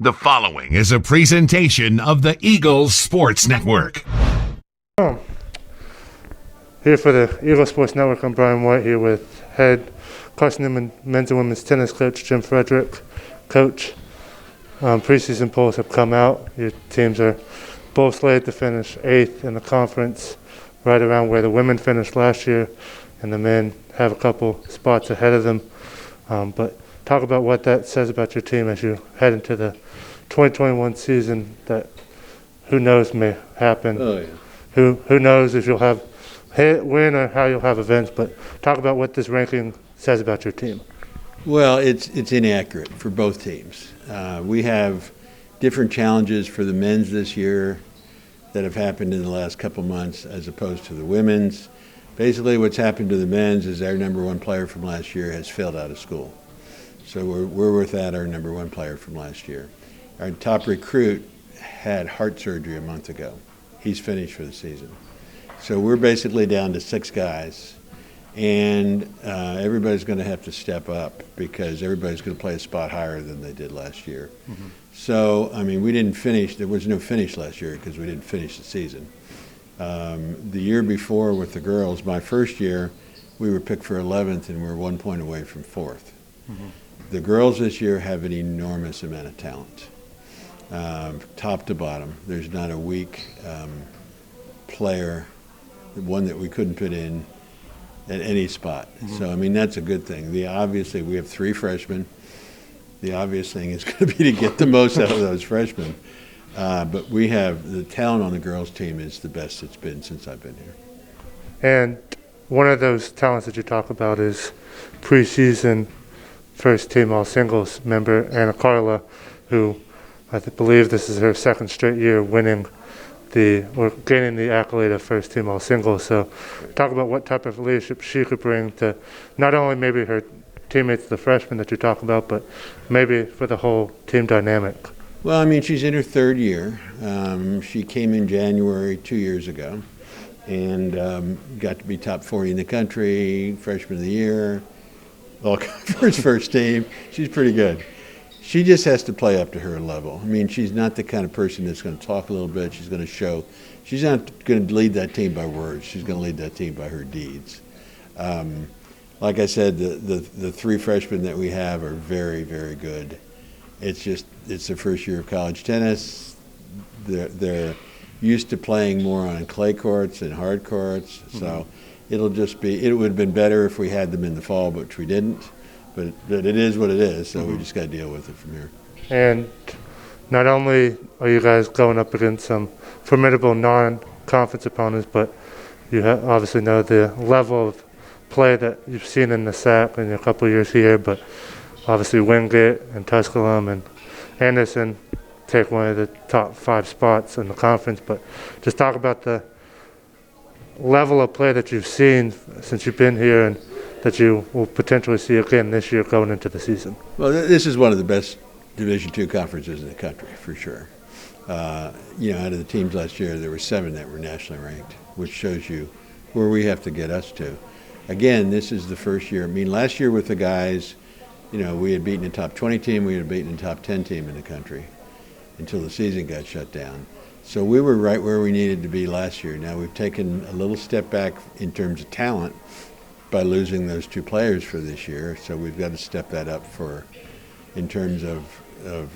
The following is a presentation of the Eagles Sports Network. Here for the Eagles Sports Network, I'm Brian White here with head Carson-Newman men's and women's tennis coach Jim Frederick. Coach, preseason polls have come out. Your teams are both slated to finish 8th in the conference, right around where the women finished last year, and the men have a couple spots ahead of them. But talk about what that says about your team as you head into the 2021 season that who knows may happen. Oh, yeah. Who knows if you'll have win or how you'll have events, but talk about what this ranking says about your team. Well, it's inaccurate for both teams. We have different challenges for the men's this year that have happened in the last couple months as opposed to the women's. Basically, what's happened to the men's is our number one player from last year has failed out of school. So we're without our number one player from last year. Our top recruit had heart surgery a month ago. He's finished for the season. So we're basically down to 6 guys, and everybody's going to have to step up because everybody's going to play a spot higher than they did last year. Mm-hmm. So, I mean, we didn't finish. There was no finish last year because we didn't finish the season. The year before with the girls, my first year, we were picked for 11th, and we were 1 point away from 4th. Mm-hmm. The girls this year have an enormous amount of talent, top to bottom. There's not a weak player, one that we couldn't put in at any spot. Mm-hmm. So, I mean, that's a good thing. Obviously, we have 3 freshmen. The obvious thing is going to be to get the most out of those freshmen. But we have the talent on the girls' team is the best it's been since I've been here. And one of those talents that you talk about is preseason first team all singles member Anna Carla, who I believe this is her 2nd straight year winning gaining the accolade of first team all singles. So talk about what type of leadership she could bring to not only maybe her teammates, the freshmen that you talk about, but maybe for the whole team dynamic. Well, I mean, she's in her 3rd year. She came in January 2 years ago and got to be top 40 in the country, freshman of the year, all first team. She's pretty good. She just has to play up to her level. I mean, she's not the kind of person that's going to talk a little bit. She's going to show. She's not going to lead that team by words. She's going to lead that team by her deeds. Like I said, the 3 freshmen that we have are very, very good. It's their first year of college tennis. They're used to playing more on clay courts and hard courts. Mm-hmm. So it would have been better if we had them in the fall, which we didn't. But it is what it is, so we just got to deal with it from here. And not only are you guys going up against some formidable non-conference opponents, but you obviously know the level of play that you've seen in the SAC in a couple of years here, but obviously Wingate and Tusculum and Anderson take one of the top 5 spots in the conference. But just talk about the level of play that you've seen since you've been here and that you will potentially see again this year going into the season. Well, this is one of the best Division II conferences in the country, for sure. Out of the teams last year, there were 7 that were nationally ranked, which shows you where we have to get us to. Again, this is the first year. I mean, last year with the guys, we had beaten a top 20 team, we had beaten a top 10 team in the country until the season got shut down. So we were right where we needed to be last year. Now we've taken a little step back in terms of talent by losing those 2 players for this year. So we've got to step that up in terms of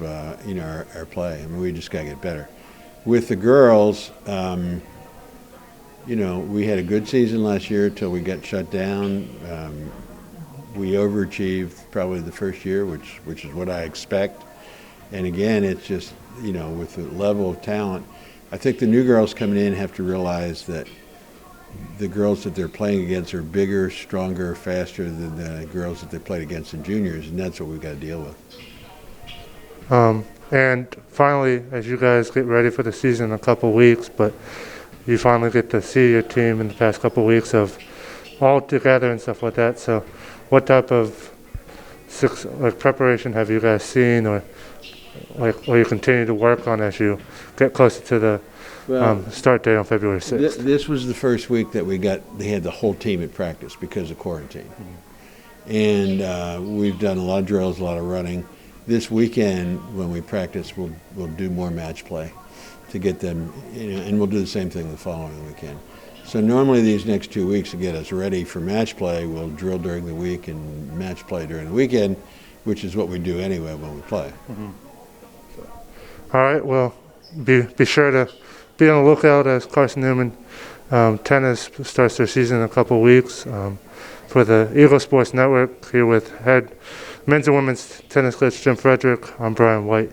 our play. I mean, we just got to get better. With the girls, we had a good season last year until we got shut down. We overachieved probably the first year, which is what I expect. And again, it's just, with the level of talent, I think the new girls coming in have to realize that the girls that they're playing against are bigger, stronger, faster than the girls that they played against in juniors, and that's what we've got to deal with. And finally, as you guys get ready for the season in a couple weeks, but you finally get to see your team in the past couple weeks of all together and stuff like that. So what type of preparation have you guys seen or you continue to work on as you get closer to the start date on February 6th? This was the first week that they had the whole team at practice because of quarantine. Mm-hmm. And we've done a lot of drills, a lot of running. this weekend when we practice, we'll do more match play to get them, and we'll do the same thing the following weekend. So normally these next 2 weeks to get us ready for match play, we'll drill during the week and match play during the weekend, which is what we do anyway when we play. All right, well, be sure to be on the lookout as Carson-Newman Tennis starts their season in a couple weeks. For the Eagle Sports Network, here with head men's and women's tennis coach Jim Frederick, I'm Brian White.